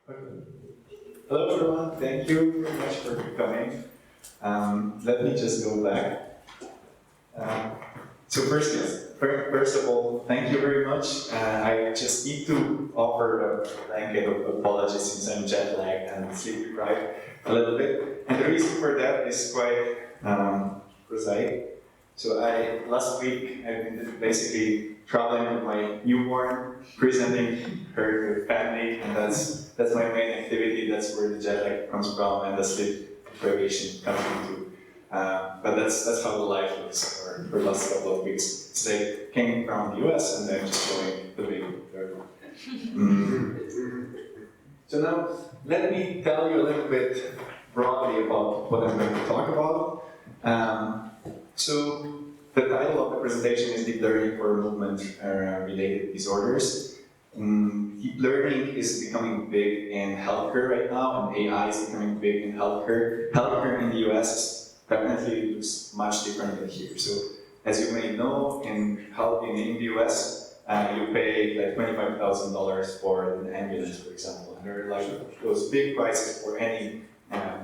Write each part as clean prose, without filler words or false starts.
Hello everyone, thank you very much for coming. Let me just go back. So first of all, thank you very much. I just need to offer a blanket of apologies since I'm jet lagged and sleep deprived a little bit. And the reason for that is quite prosaic. So last week I've been basically traveling with my newborn, presenting her to family, and that's my main activity. That's where the jet lag comes from and the sleep deprivation comes into. But that's how the life looks for the last couple of weeks. So I came from the US and I'm just showing the baby. So now let me tell you a little bit broadly about what I'm going to talk about. So the title of the presentation is Deep Learning for Movement-Related Disorders. Deep learning is becoming big in healthcare right now, and AI is becoming big in healthcare. Healthcare in the US definitely looks much different than here. So as you may know, in the US, you pay like $25,000 for an ambulance, for example. And there are like those big prices for any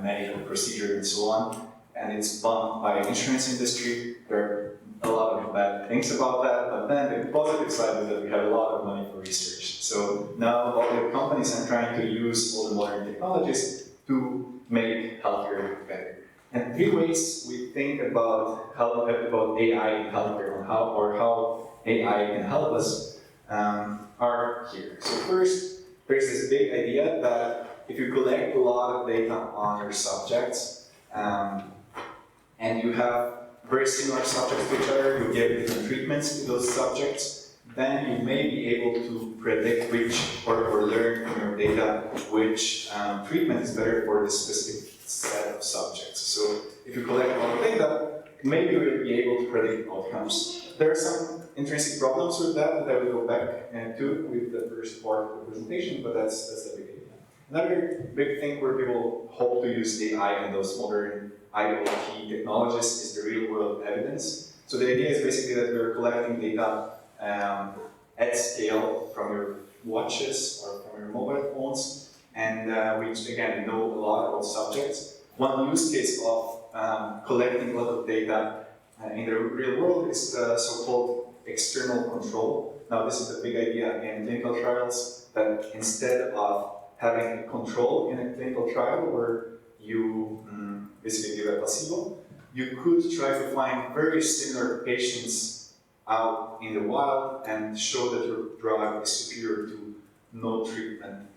medical procedure and so on. And it's funded by the insurance industry. There are a lot of bad things about that, but then the positive side is that we have a lot of money for research. So now all the companies are trying to use all the modern technologies to make healthcare better. And three ways we think about AI in healthcare, or how AI can help us, are here. So first, there's this big idea that if you collect a lot of data on your subjects, and you have very similar subjects to each other, you give different treatments to those subjects, then you may be able to predict or learn from your data which treatment is better for this specific set of subjects. So if you collect a lot of data, maybe you will be able to predict outcomes. There are some intrinsic problems with that I will go back to with the first part of the presentation, but that's the big idea. Another big thing where people hope to use AI and those modern IoT technologies is the real-world evidence. So the idea is basically that we're collecting data at scale from your watches or from your mobile phones, and we again know a lot about subjects. One use case of collecting a lot of data in the real world is the so-called external control. Now this is a big idea in clinical trials, that instead of having a control in a clinical trial where you basically give a placebo, you could try to find very similar patients out in the wild and show that your drug is superior to no treatment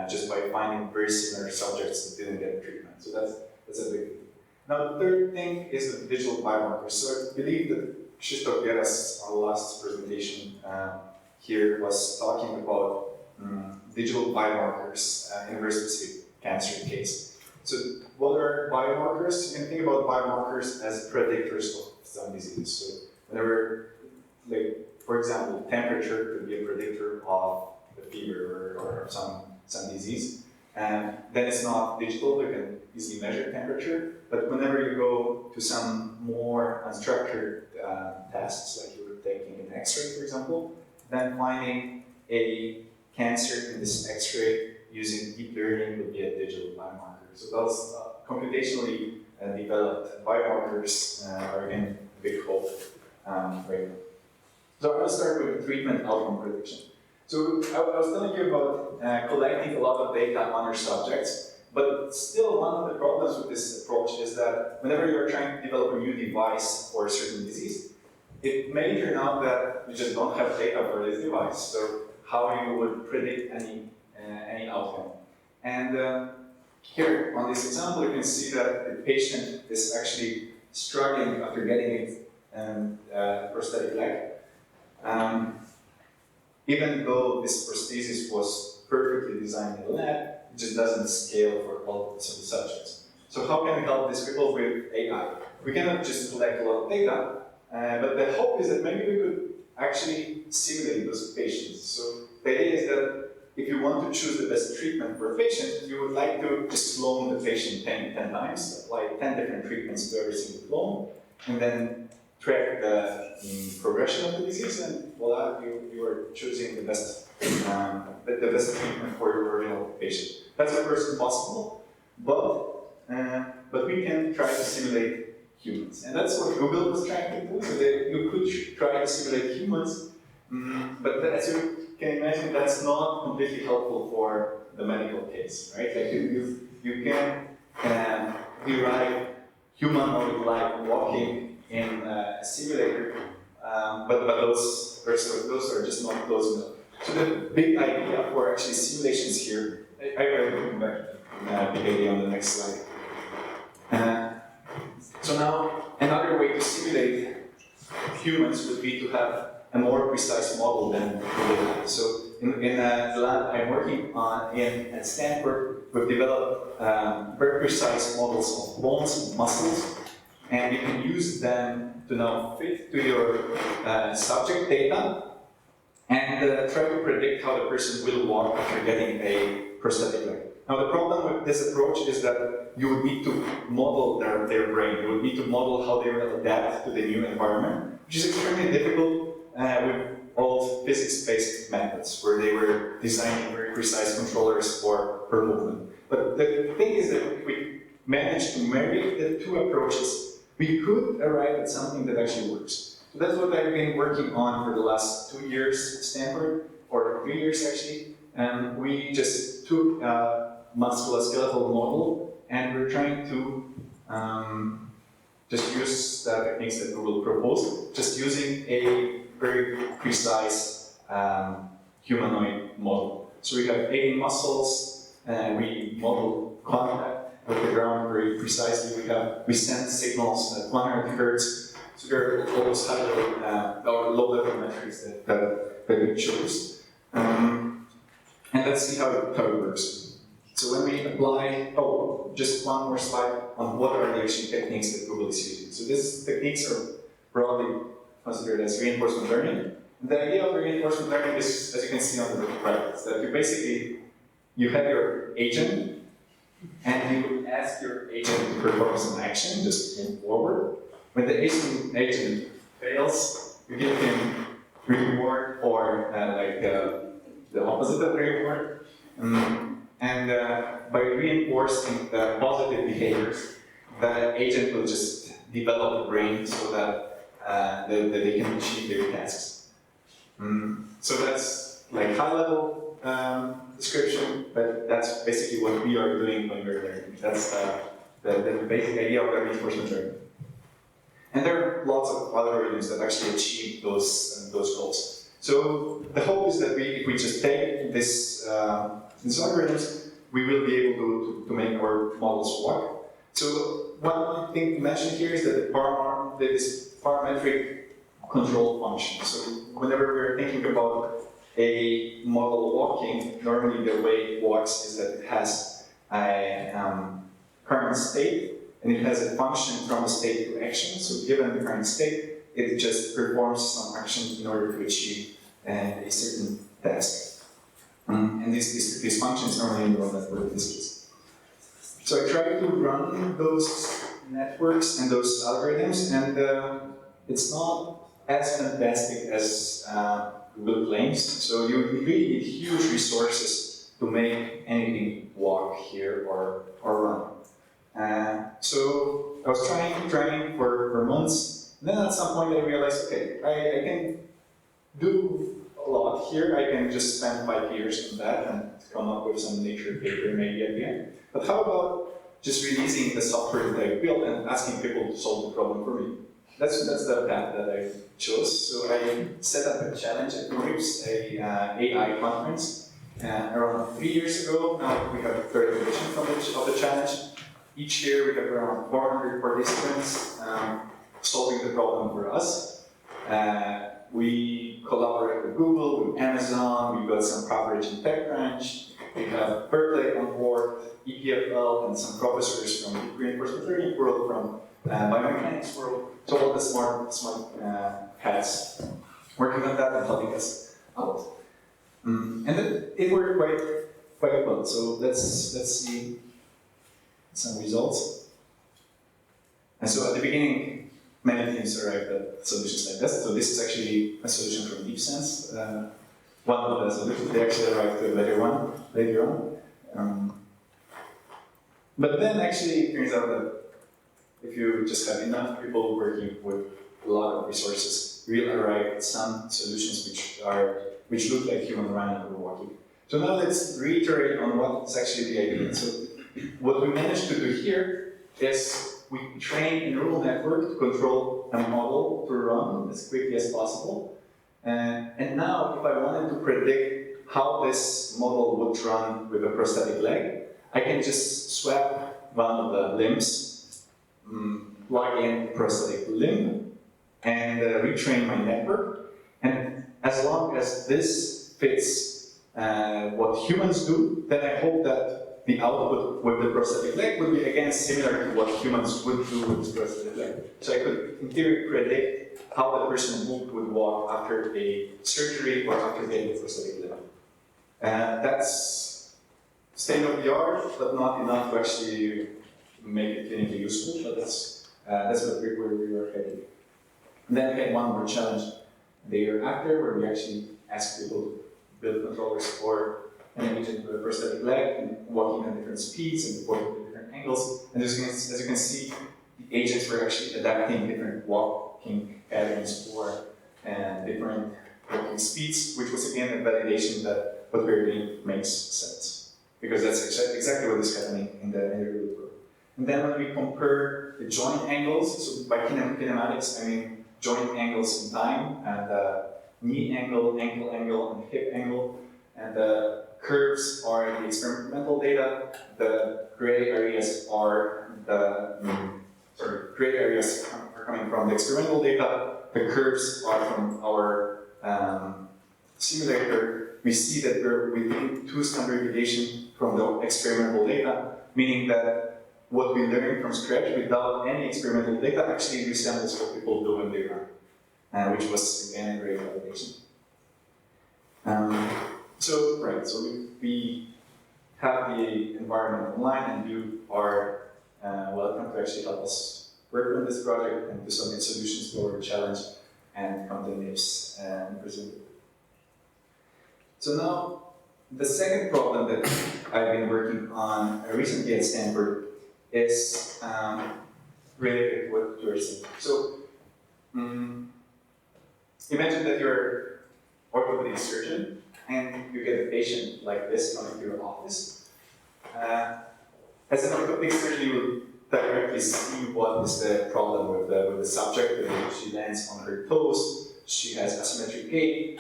just by finding very similar subjects that didn't get treatment. So that's a big thing. Now the third thing is the digital biomarkers. So I believe that Krzysztof Geras, on the last presentation here, was talking about digital biomarkers in a very specific cancer case. So what are biomarkers? You can think about biomarkers as predictors of some disease. So whenever, like, for example, temperature could be a predictor of a fever or some disease. And then it's not digital, you can easily measure temperature. But whenever you go to some more unstructured tests, like you were taking an X-ray, for example, then finding a cancer in this X-ray using deep learning would be a digital biomarker. So those computationally developed biomarkers are again a big hope right now. So I'll start with treatment outcome prediction. So I was telling you about collecting a lot of data on your subjects, but still one of the problems with this approach is that whenever you're trying to develop a new device for a certain disease, it may turn out that you just don't have data for this device. So how you would predict any outcome. And here on this example, you can see that the patient is actually struggling after getting a prosthetic leg. Even though this prosthesis was perfectly designed in the lab, it just doesn't scale for all of the subjects. So how can we help these people with AI? We cannot just collect a lot of data, but the hope is that maybe we could actually simulate those patients. So the idea is that if you want to choose the best treatment for a patient, you would like to just clone the patient 10 times, apply 10 different treatments to every single clone, and then track the progression of the disease, and voila, you are choosing the best the best treatment for your original patient. That's of course impossible, but we can try to simulate humans. And that's what Google was trying to do, so that you could try to simulate humans, but as you can imagine, that's not completely helpful for the medical case, right? Like you can derive humanoid-like walking in a simulator, but those are just not close enough. So the big idea for actually simulations here, I will come back to big idea on the next slide. So now another way to simulate humans would be to have a more precise model than we have. So in the lab I'm working on at Stanford, we've developed very precise models of bones and muscles, and you can use them to now fit to your subject data and try to predict how the person will walk after getting a prosthetic leg. Now the problem with this approach is that you would need to model their brain, you would need to model how they will adapt to the new environment, which is extremely difficult with old physics-based methods, where they were designing very precise controllers for movement. But the thing is that if we manage to marry the two approaches, we could arrive at something that actually works. So that's what I've been working on for the last 2 years at Stanford, or 3 years actually. And we just took a musculoskeletal model and we're trying to just use the techniques that Google proposed, just using a very precise humanoid model. So we have 18 muscles, we model contact with the ground very precisely. We send signals at 100 Hz. So there are all those or low-level metrics that we chose. And let's see how it works. So when we apply, just one more slide on what are the actual techniques that Google is using. So these techniques are broadly considered as reinforcement learning. And the idea of reinforcement learning is, as you can see on the right, is that you have your agent, and you would ask your agent to perform some action, just move forward. When the agent fails, you give him reward or the opposite of reward. And by reinforcing the positive behaviors, the agent will just develop the brain so that they can achieve their tasks. So that's like high-level description, but that's basically what we are doing when we're learning. That's the basic idea of the reinforcement learning. And there are lots of algorithms that actually achieve those goals. So the hope is that if we just take these algorithms, we will be able to make our models work. So one thing to mention here is that this parametric control function. So whenever we're thinking about a model walking, normally the way it walks is that it has a current state, and it has a function from a state to action. So given the current state, it just performs some action in order to achieve a certain task. And this function is normally a neural network in this case. So I tried to run those networks and those algorithms, and it's not as fantastic as Google claims. So you really need huge resources to make anything walk here or run. So I was trying for months. Then at some point I realized, okay, I can do a lot here. I can just spend 5 years on that and come up with some Nature paper maybe at the end. But how about just releasing the software that I built and asking people to solve the problem for me? That's the path that I chose. So I set up a challenge at Mobilize, a AI conference, around 3 years ago. Now we have a third edition of the challenge. Each year we have around 400 participants solving the problem for us. We collaborate with Google, with Amazon, we got some coverage in TechCrunch, we have Berkeley on board, EPFL, and some professors from the reinforcement learning world, from biomechanics world. So all the smart hats working on that and helping us out. And then it worked quite well. So let's see some results. And so at the beginning, many teams arrived at solutions like this. So this is actually a solution from DeepSense. one of the solutions. They actually arrived to a better one later on. But then actually it turns out that if you just have enough people working with a lot of resources, we'll arrive at some solutions which look like human running or walking. So now let's reiterate on what is actually the idea. So what we managed to do here is we train a neural network to control a model to run as quickly as possible. And now, if I wanted to predict how this model would run with a prosthetic leg, I can just swap one of the limbs, plug in prosthetic limb, and retrain my network. And as long as this fits what humans do, then I hope that the output with the prosthetic leg would be again similar to what humans would do with this prosthetic leg. So I could, in theory, predict how the person would walk after a surgery or after getting a prosthetic leg. That's state of the art, but not enough to actually make it clinically useful. But that's what where we were heading. And then we had one more challenge the year after, where we actually asked people to build controllers for an agent with a prosthetic leg and walking at different speeds and walking at different angles. And as you can see, the agents were actually adapting different walking patterns for different walking speeds, which was again a validation that what we're doing makes sense. Because that's exactly what is happening in the real world. And then when we compare the joint angles, so by kinematics I mean joint angles in time, and knee angle, ankle angle, and hip angle, and the curves are the experimental data. The gray areas are gray areas are coming from the experimental data. The curves are from our simulator. We see that we're within 2 standard deviation from the experimental data, meaning that what we learn from scratch without any experimental data actually resembles what people do when they run, which was again a great validation. So we have the environment online, and you are welcome to actually help us work on this project and to submit solutions to our challenge and content names and present it. So now, the second problem that I've been working on recently at Stanford is related to what you're saying. So, imagine that you're an orthopedic surgeon and you get a patient like this coming to your office. As an orthopedic surgeon, you will directly see what is the problem with the subject. She lands on her toes, she has asymmetric gait.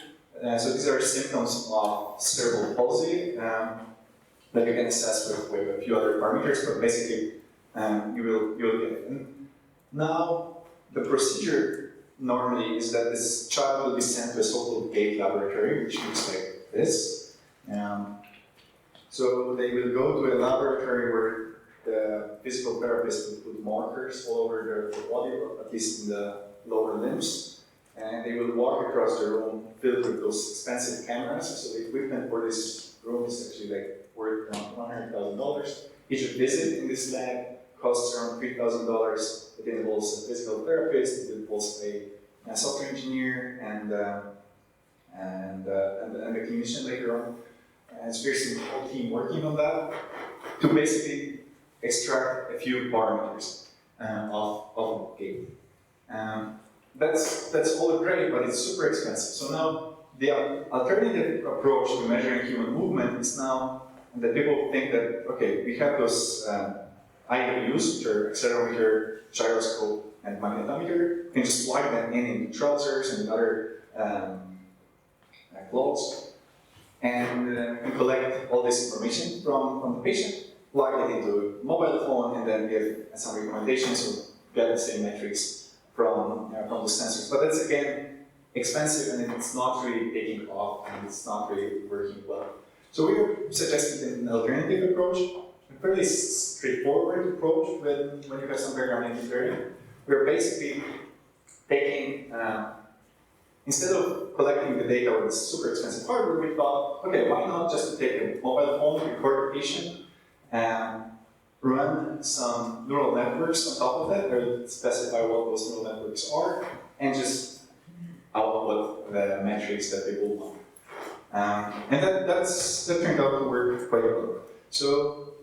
So these are symptoms of cerebral palsy that you can assess with a few other parameters, but basically you will get it. And now the procedure normally is that this child will be sent to a so-called gait laboratory, which looks like this. So they will go to a laboratory where the physical therapist will put markers all over the body, or at least in the lower limbs, and they will walk across the room filled with those expensive cameras. So the equipment for this room is actually worth around $100,000. Each visit in this lab costs around $3,000. It involves a physical therapist, it involves a software engineer, and a clinician later on. And it's a whole team working on that to basically extract a few parameters of gait. That's all great, but it's super expensive. So now the alternative approach to measuring human movement is now that people think that, okay, we have those IWs, which are accelerometer, gyroscope, and magnetometer. You can just plug them in trousers and other clothes, and collect all this information from the patient, plug it into a mobile phone, and then give some recommendations or get the same metrics from the sensors. But that's again expensive, and it's not really taking off, and it's not really working well. So we were suggesting an alternative approach, a fairly straightforward approach when you have some background in learning. We're basically taking, instead of collecting the data with this super expensive hardware, we thought, okay, why not just take a mobile phone, record the patient, and run some neural networks on top of that, or specify what those neural networks are, and just output the metrics that people want. that turned out to work quite well. So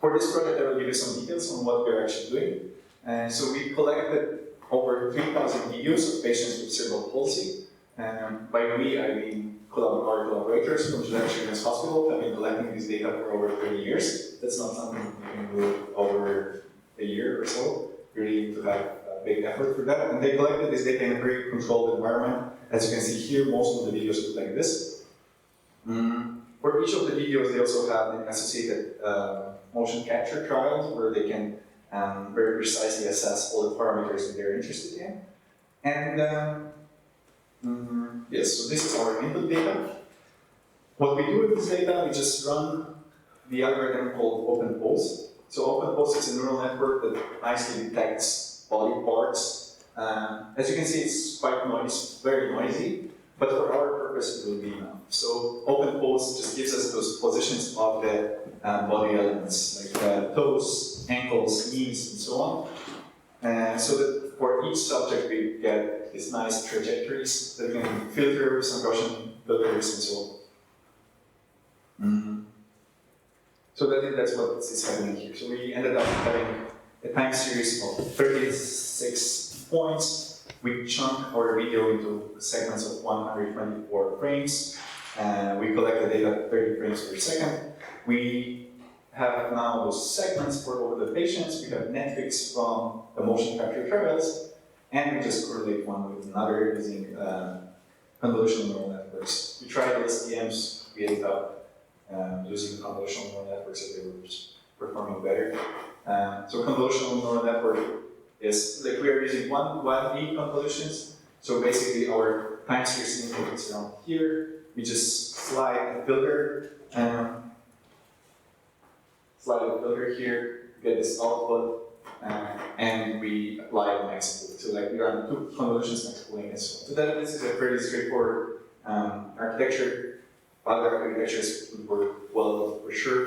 for this project, I will give you some details on what we're actually doing. So we collected over 3,000 videos of patients with cerebral palsy. By we, I mean our collaborators from Geneva Children's Hospital have been collecting this data for over 30 years. That's not something you can do over a year or so. You really need to have a big effort for that. And they collected this data in a very controlled environment. As you can see here, most of the videos look like this. For each of the videos, they also have an associated motion capture trials where they can very precisely assess all the parameters that they're interested in. And yes, so this is our input data. What we do with this data, we just run the algorithm called OpenPose. So OpenPose is a neural network that nicely detects body parts. As you can see, it's quite noisy, very noisy, but for our purpose, it will be enough. So OpenPose just gives us those positions of the body elements, like toes, ankles, knees, and so on. So that for each subject, we get these nice trajectories that we can filter, some Gaussian filters, and so on. So that's what is happening here. So we ended up having a time series of 36 points. We chunk our video into segments of 124 frames. We collect the data at 30 frames per second. We have now those segments for all the patients. We have metrics from the motion capture trials, and we just correlate one with another using convolutional neural networks. We tried LSTMs, we ended up using convolutional neural networks that they were just performing better. So convolutional neural network is like we are using 1D convolutions. So basically our time series input is around here. We just slide a filter here, get this output, and we apply a max pooling. So like we run 2 convolutions, max pooling, and so on. So this is a pretty straightforward architecture. Other architectures would work well for sure.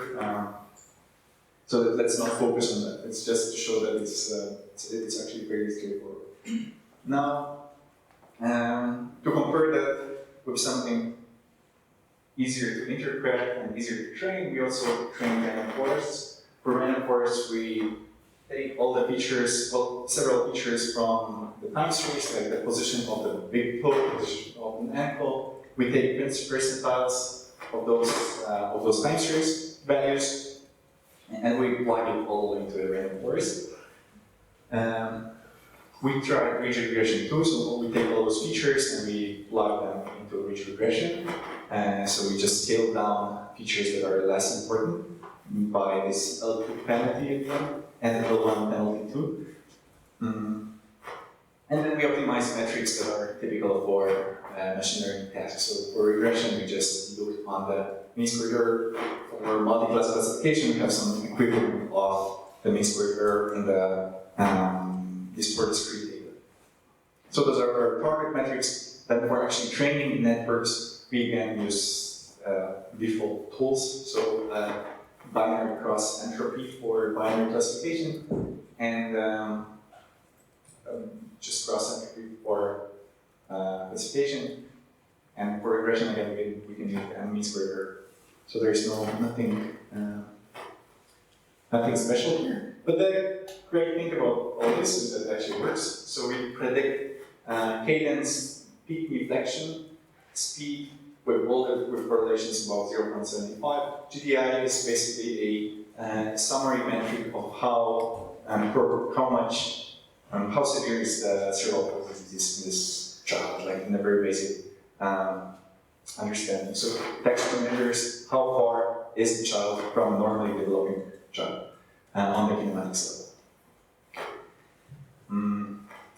So let's not focus on that. It's just to show that it's actually very straightforward. Now, to compare that with something easier to interpret and easier to train, we also train random forests. For random forests, we take all the features, well, several features from the time series, like the position of the big toe, position of an ankle. We take percentiles of those time series values, and we plug it all into a random forest. We try ridge regression too, so we take all those features and we plug them into ridge regression. So we just scale down features that are less important by this L2 penalty at the end, and L1 penalty too. And then we optimize metrics that are typical for machine learning tasks. So for regression, we just look on the mean squared error. For multi-class classification, we have some equivalent of the mean squared error in the for discrete data. So those are our target metrics. Then for actually training networks, we can use default tools. So binary cross entropy for binary classification, and just cross entropy for classification. And for regression, again, we can use mean squared error. So there's nothing special here. But the great thing about all this is that it actually works. So we predict cadence, peak reflection, speed with correlations about 0.75. GDI is basically a summary metric of how severe is the cerebral palsy disease in this child, like in a very basic understanding. So texture measures how far is the child from a normally developing child on the kinematics level.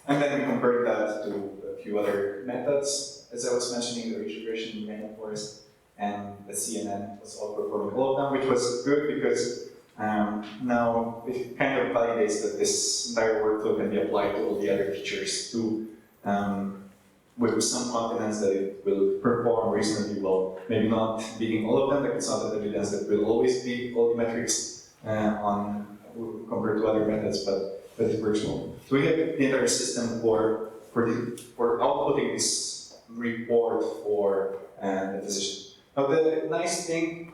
And then we compared that to a few other methods. As I was mentioning, the ridge regression, random forest, and the CNN was all performing all of them, which was good because now it kind of validates that this entire workflow can be applied to all the other features too, with some confidence that it will perform reasonably well. Maybe not beating all of them, like it's not an evidence that will always beat all the metrics compared to other methods, but it works well. So we have the entire system for outputting this report for the physician. Now the nice thing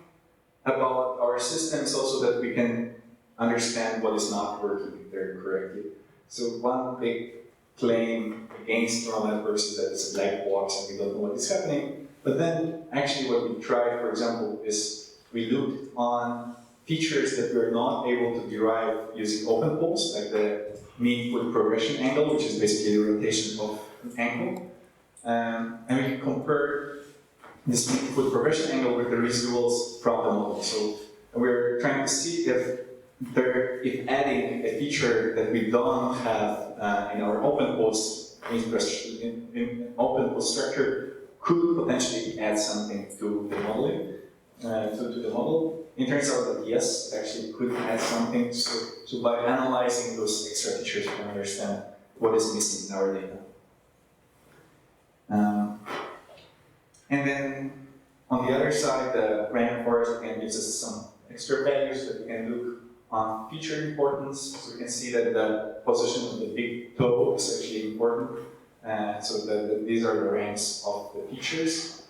about our system is also that we can understand what is not working very correctly. So one big claim against neural networks is that it's a black box and we don't know what is happening. But then actually what we tried, for example, is we looked on features that we're not able to derive using open poles, like the mean foot progression angle, which is basically the rotation of an ankle. And we compare this mean foot progression angle with the residuals from the model. So we're trying to see if adding a feature that we don't have in our open poles in open pole structure could potentially add something to the modeling, to the model. It turns out that yes, it actually could add something. So by analyzing those extra features, we can understand what is missing in our data. And then on the other side, the random forest again gives us some extra values that we can look on feature importance. So we can see that the position of the big toe is actually important. So these are the ranks of the features.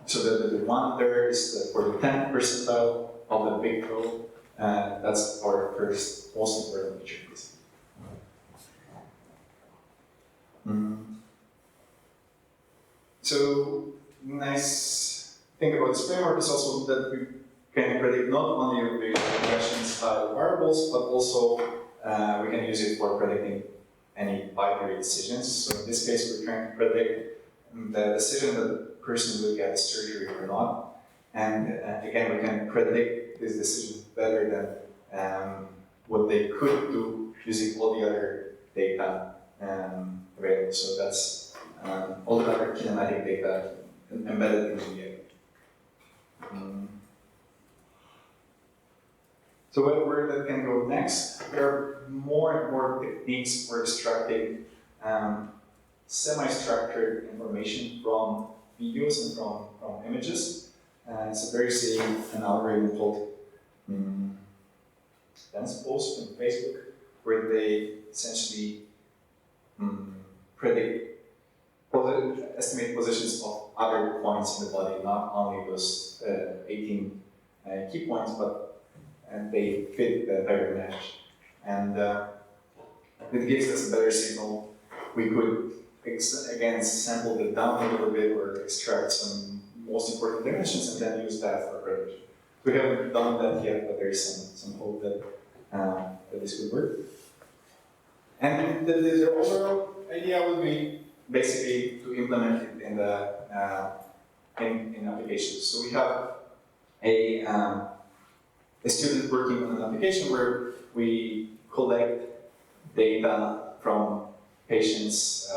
So the one there is for the 10th percentile of the big toe. That's our first most important feature. So nice thing about this framework is also that we can predict not only the regression style variables, but also we can use it for predicting any binary decisions. So in this case, we're trying to predict the decision that the person will get surgery or not. And again, we can predict these decisions better than what they could do using all the other data available. So that's all the other kinematic data embedded in the AI. So where that can go next, there are more and more techniques for extracting semi-structured information from videos and from images. So there is an algorithm called Dense Post on Facebook, where they essentially estimate positions of other points in the body, not only those 18 key points, and they fit the entire mesh. And it gives us a better signal. We could, again, sample it down a little bit or extract some most important dimensions and then use that for prediction. We haven't done that yet, but there is some hope that this would work. And the overall idea would be basically to implement it in the in applications. So we have a student working on an application where we collect data from patients,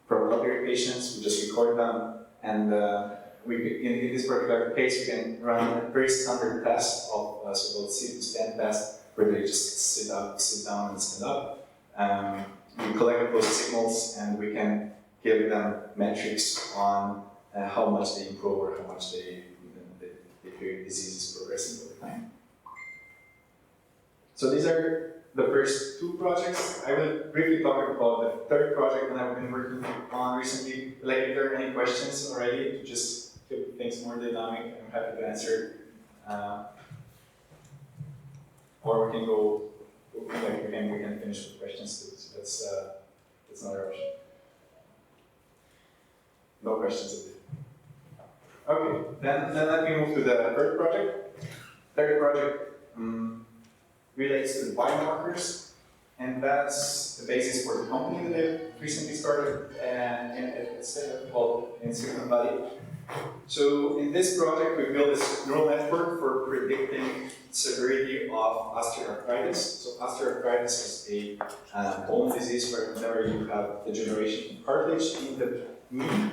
from other patients. We just record them, and in this particular case, we can run a very standard test of so-called sit-to-stand test, where they just sit up, sit down, and stand up. We collect those signals, and we can give them metrics on how much they improve or how much their disease is progressing over time. So these are the first two projects. I will briefly talk about the third project that I've been working on recently. Like, if there are any questions already, to just keep things more dynamic, I'm happy to answer. Or we can go, we can finish with questions too. So that's not a rush. No questions at this. Okay, then let me move to the third project. Third project relates to the biomarkers, and that's the basis for the company that I recently started called in Silicon Valley. So in this project, we built this neural network for predicting severity of osteoarthritis. So osteoarthritis is a bone disease where whenever you have degeneration in cartilage in the knee,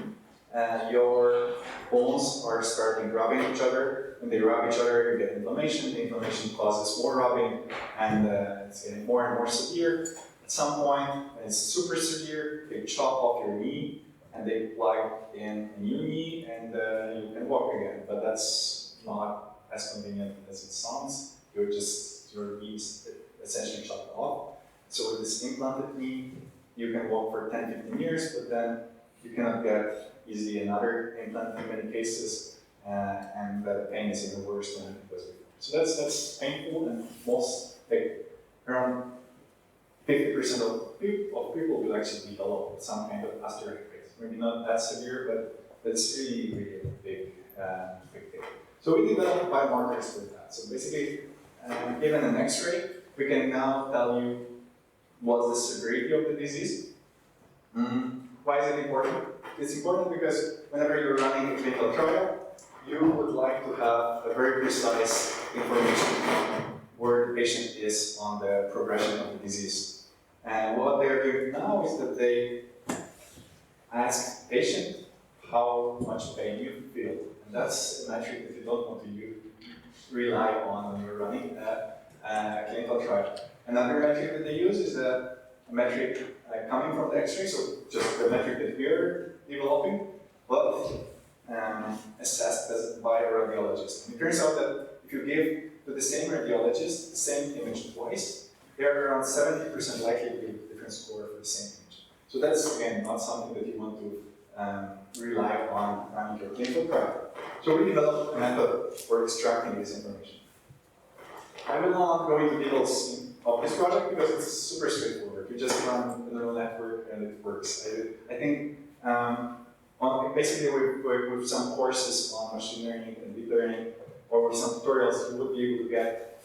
your bones are starting rubbing each other. When they rub each other, you get inflammation. The inflammation causes more rubbing, and it's getting more and more severe. At some point, when it's super severe, they chop off your knee, and they plug in a new knee, and you can walk again. But that's not as convenient as it sounds. Your knee is essentially chopped off. So with this implanted knee, you can walk for 10, 15 years, but then you cannot get easily another implant in many cases, and that pain is even worse than it was before. So that's painful, and most, like, around 50% of people will actually develop some kind of osteoarthritis. Maybe not that severe, but it's really, really a big thing. So we developed biomarkers for that. So basically, given an X-ray, we can now tell you what's the severity of the disease. Why is it important? It's important because whenever you're running a clinical trial, you would like to have a very precise information on where the patient is on the progression of the disease. And what they're doing now is that they ask the patient how much pain you feel. And that's a metric that you don't want to rely on when you're running a clinical trial. Another metric that they use is a metric coming from the X-ray, so just the metric that we're developing, but assessed by a radiologist. And it turns out that if you give to the same radiologist the same image twice, they're around 70% likely to give a different score for the same image. So that's, again, not something that you want to rely on running your clinical trial. So we developed a method for extracting this information. I will not go into details of this project because it's super straightforward. You just run a neural network and it works. I think basically with some courses on machine learning and deep learning, or with some tutorials, you would be able to get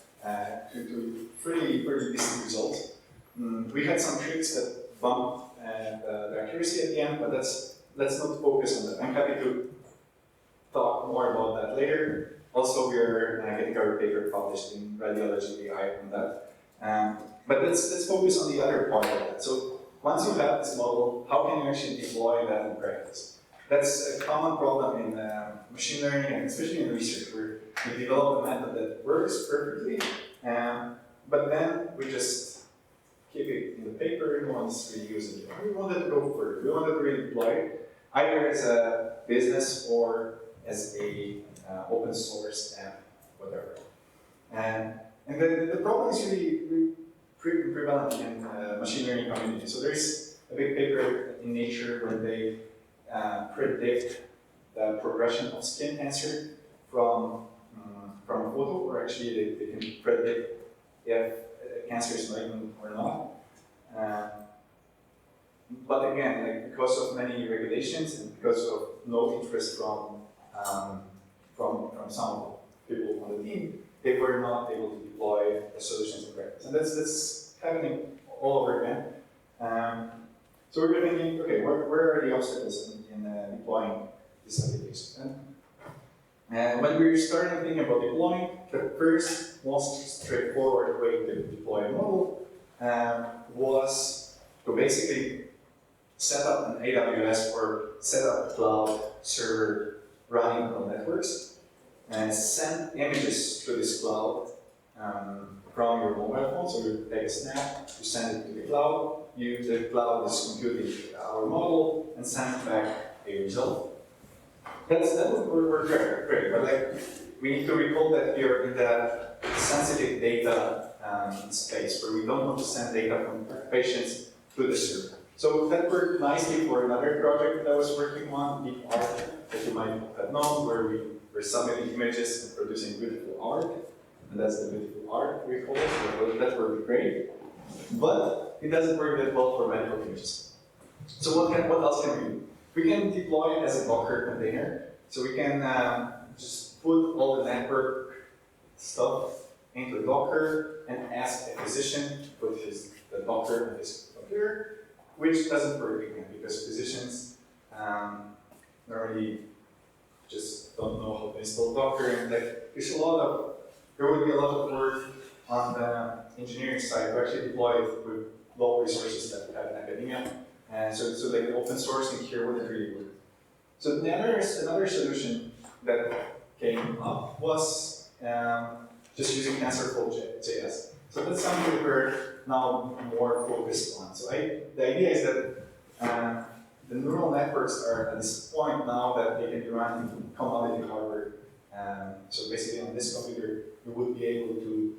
to pretty decent results. We had some tricks that bumped the accuracy at the end, but let's not focus on that. I'm happy to talk more about that later. Also, we're getting our paper published in Radiology.ai on that. But let's focus on the other part of that. So once you have this model, how can you actually deploy that in practice? That's a common problem in machine learning, and especially in research, where we develop a method that works perfectly, but then we just keep it in the paper, no one's really using it. We wanted to go further. We wanted to really deploy it, either as a business or as a open source app, whatever. And the problem is really prevalent in machine learning community. So there's a big paper in Nature where they predict the progression of skin cancer from a photo, or actually they can predict if cancer is malignant or not. But again, like, because of many regulations and because of no interest from some people on the team, they were not able to deploy the solutions in practice. And that's happening all over again. So we're thinking, okay, where are the obstacles in deploying this application? And when we started thinking about deploying, the first most straightforward way to deploy a model was to basically set up an AWS or set up a cloud server running on networks and send images to this cloud from your mobile phone. So you take a snap, you send it to the cloud, the cloud is computing our model and sends back a result. That would work great, but like, we need to recall that we are in the sensitive data space where we don't want to send data from patients to the server. So that worked nicely for another project that I was working on, Deep Art, that you might have known, where we were submitting images and producing beautiful art. And that's the beautiful art we call it. So that worked great. But it doesn't work that well for medical images. So what else can we do? We can deploy it as a Docker container. So we can just put all the network stuff into Docker and ask a physician to put the Docker on his computer, which doesn't work again because physicians normally just don't know how to install Docker, and like, there would be a lot of work on the engineering side to actually deploy it with low resources that we have in academia. So like open sourcing here wouldn't really work. So another solution that came up was just using TensorFlow.js. So that's something that we're now more focused on. So the idea is that the neural networks are at this point now that they can be run in commodity hardware. So basically on this computer, you would be able to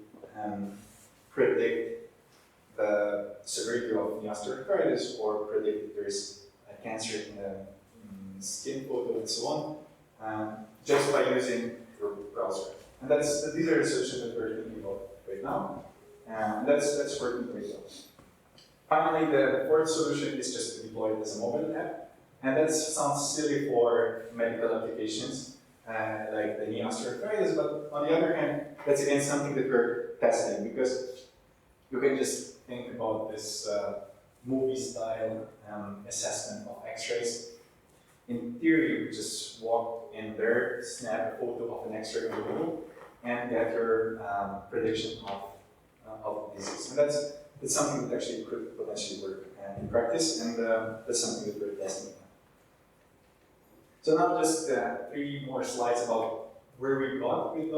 predict the severity of the osteoarthritis or predict if there's a cancer in skin photo and so on, just by using your browser. And these are the solutions that we're thinking about right now, and that's working pretty well. Finally, the fourth solution is just to deploy it as a mobile app, and that sounds silly for medical applications, like the knee osteoarthritis, but on the other hand, that's again something that we're testing, because you can just think about this movie-style assessment of X-rays. In theory, you just walk in there, snap a photo of an X-ray on Google, and get your prediction of disease. And that's something that actually could potentially work in practice, and that's something that we're testing. So now just 3 more slides about where we got with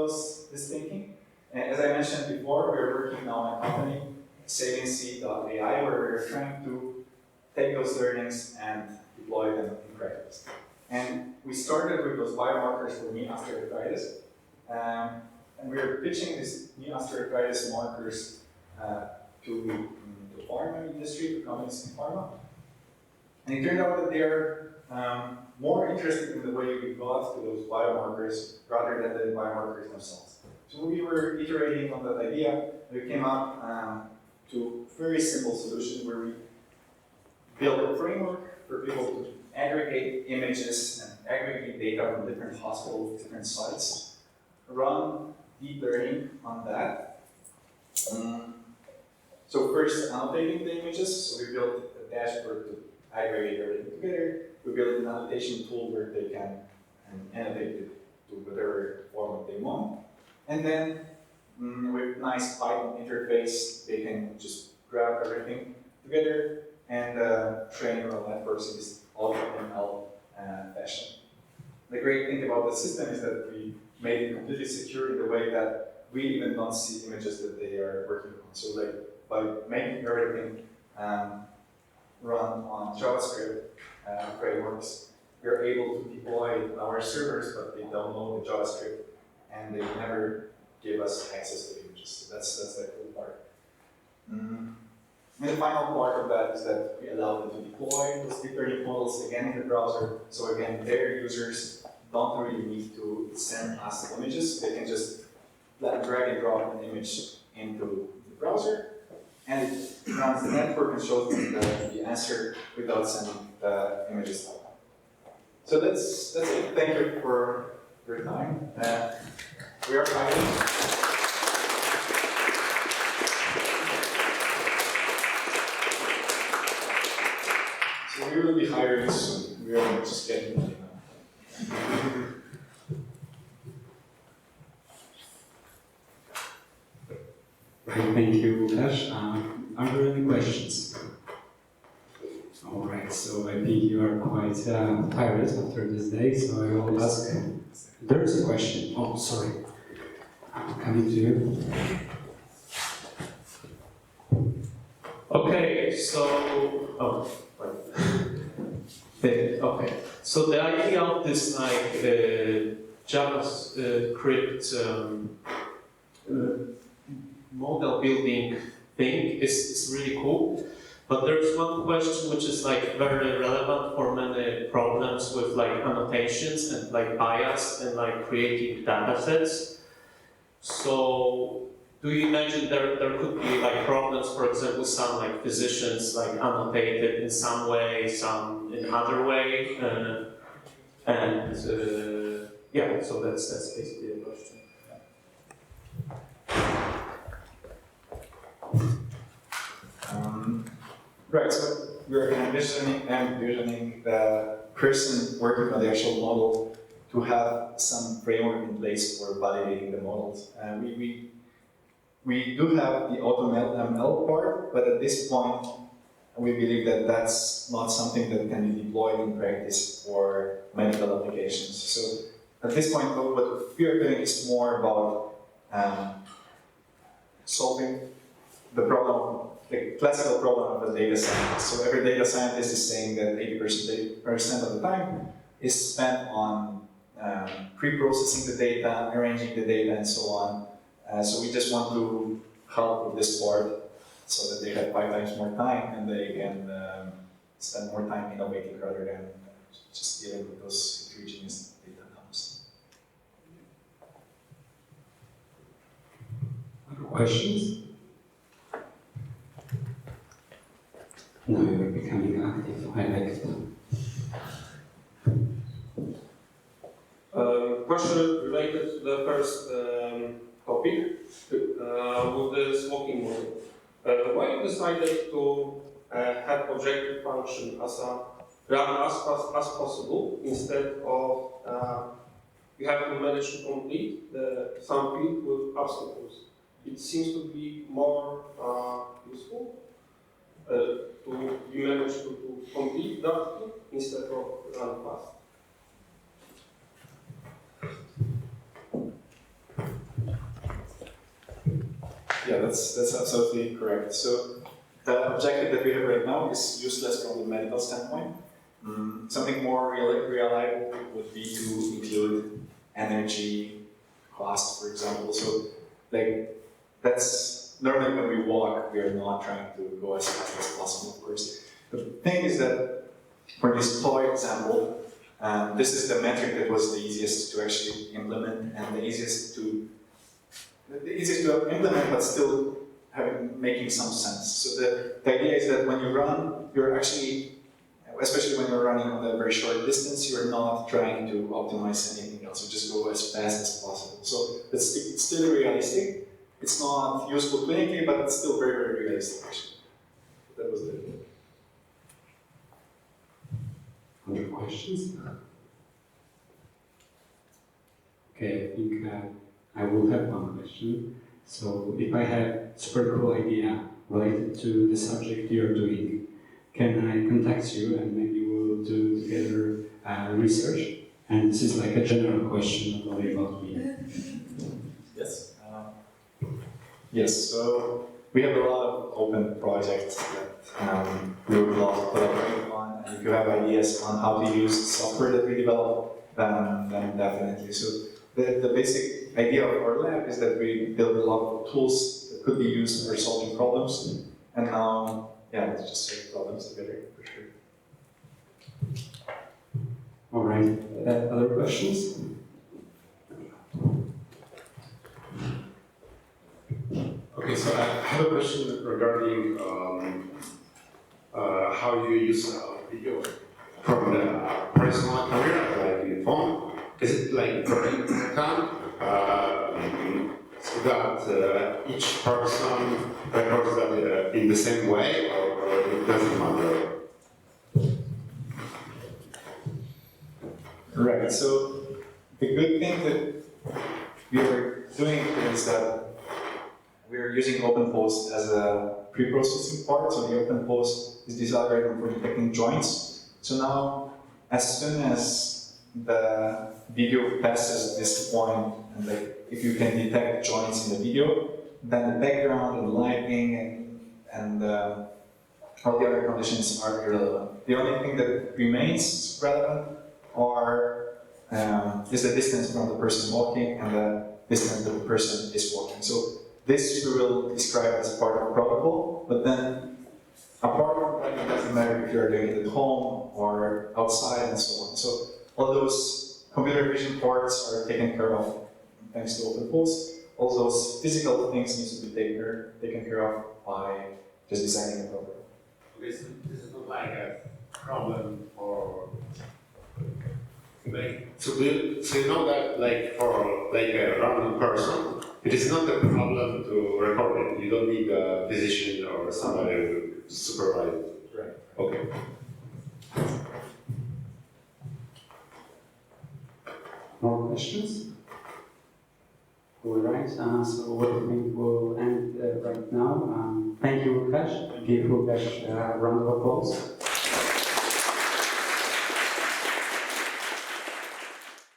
this thinking. And as I mentioned before, we're working now on a company, Saliency.ai, where we're trying to take those learnings and deploy them in practice. And we started with those biomarkers for knee osteoarthritis, and we're pitching these knee osteoarthritis markers to the pharma industry, to companies in pharma. And it turned out that they're more interested in the way we got to those biomarkers rather than the biomarkers themselves. So we were iterating on that idea, and we came up to a very simple solution where we built a framework for people to aggregate images and aggregate data from different hospitals, different sites, run deep learning on that. So first, annotating the images. So we built a dashboard to aggregate everything together. We built an annotation tool where they can annotate it to whatever format they want. And then with nice Python interface, they can just grab everything together and train neural networks in this AutoML fashion. The great thing about the system is that we made it completely secure in the way that we even don't see images that they are working on. So like by making everything run on JavaScript frameworks, we're able to deploy our servers, but they don't know the JavaScript, and they never give us access to images. So that's the cool part. And the final part of that is that we allow them to deploy those deep learning models again in the browser. So again, their users don't really need to send us images. They can just drag and drop an image into the browser, and it runs the network and shows them the answer without sending the images out. So that's it. Thank you for your time. We are hiring. So we will be hiring soon. We are just getting ready now. Thank you, Łukasz. Are there any questions? All right, so I think you are quite tired after this day, so I will ask. There is a question. Oh, sorry. I'm coming to you. Okay, so okay. So the idea of this JavaScript model building thing is really cool. But there's one question which is very relevant for many problems with annotations and bias and creating data sets. So do you imagine there could be problems, for example, some physicians annotated in some way, some in other way, yeah, so that's basically the question. Right, so we're envisioning the person working on the actual model to have some framework in place for validating the models. We do have the AutoML part, but at this point, we believe that that's not something that can be deployed in practice for medical applications. So at this point, what we are doing is more about solving the problem, the classical problem of a data scientist. So every data scientist is saying that 80% of the time is spent on pre-processing the data, arranging the data, and so on. So we just want to help with this part so that they have 5 times more time and they can spend more time innovating rather than just dealing with those heterogeneous data types. Other questions? No, you're becoming active. I like it. Question related to the first topic with this walking model. Why you decided to have objective function as fast as possible instead of you have to manage to complete some field with obstacles? It seems to be more useful to you manage to complete that field instead of run fast. Yeah, that's absolutely correct. So the objective that we have right now is useless from the medical standpoint. Something more reliable would be to include energy, cost, for example. So like that's normally when we walk, we are not trying to go as fast as possible, of course. The thing is that for this toy example, this is the metric that was the easiest to actually implement and the easiest to implement, but still making some sense. So the idea is that when you run, you're actually, especially when you're running on a very short distance, you're not trying to optimize anything else. You just go as fast as possible. So it's still realistic. It's not useful clinically, but it's still very, very realistic actually. That was it. Other questions? Okay, I think I will have one question. So if I have a super cool idea related to the subject you're doing, can I contact you and maybe we'll do together research? And this is like a general question, not only about me. Yes. Yes, so we have a lot of open projects that we would love to collaborate on. And if you have ideas on how to use software that we develop, then definitely. So the basic idea of our lab is that we build a lot of tools that could be used for solving problems. And now, yeah, let's just solve problems together, for sure. All right, other questions? Okay, so I have a question regarding how you use video from the personal camera, like in the phone. Is it like very important so that each person records that in the same way, or it doesn't matter? Right, so the good thing that we are doing is that we're using OpenPost as a pre-processing part. So the OpenPost is this algorithm for detecting joints. So now, as soon as the video passes this point, and like if you can detect joints in the video, then the background and lighting and all the other conditions are irrelevant. The only thing that remains relevant is the distance from the person walking and the distance that the person is walking. So this we will describe as part of protocol, but then apart from that, it doesn't matter if you're doing it at home or outside and so on. So all those computer vision parts are taken care of thanks to OpenPost. All those physical things need to be taken care of by just designing a program. This is not like a problem for like so you know that like for like a random person, it is not a problem to record it. You don't need a physician or somebody to supervise it. Right. Okay. More questions? All right, so I think we'll end right now. Thank you, Łukasz. Give Łukasz a round of applause.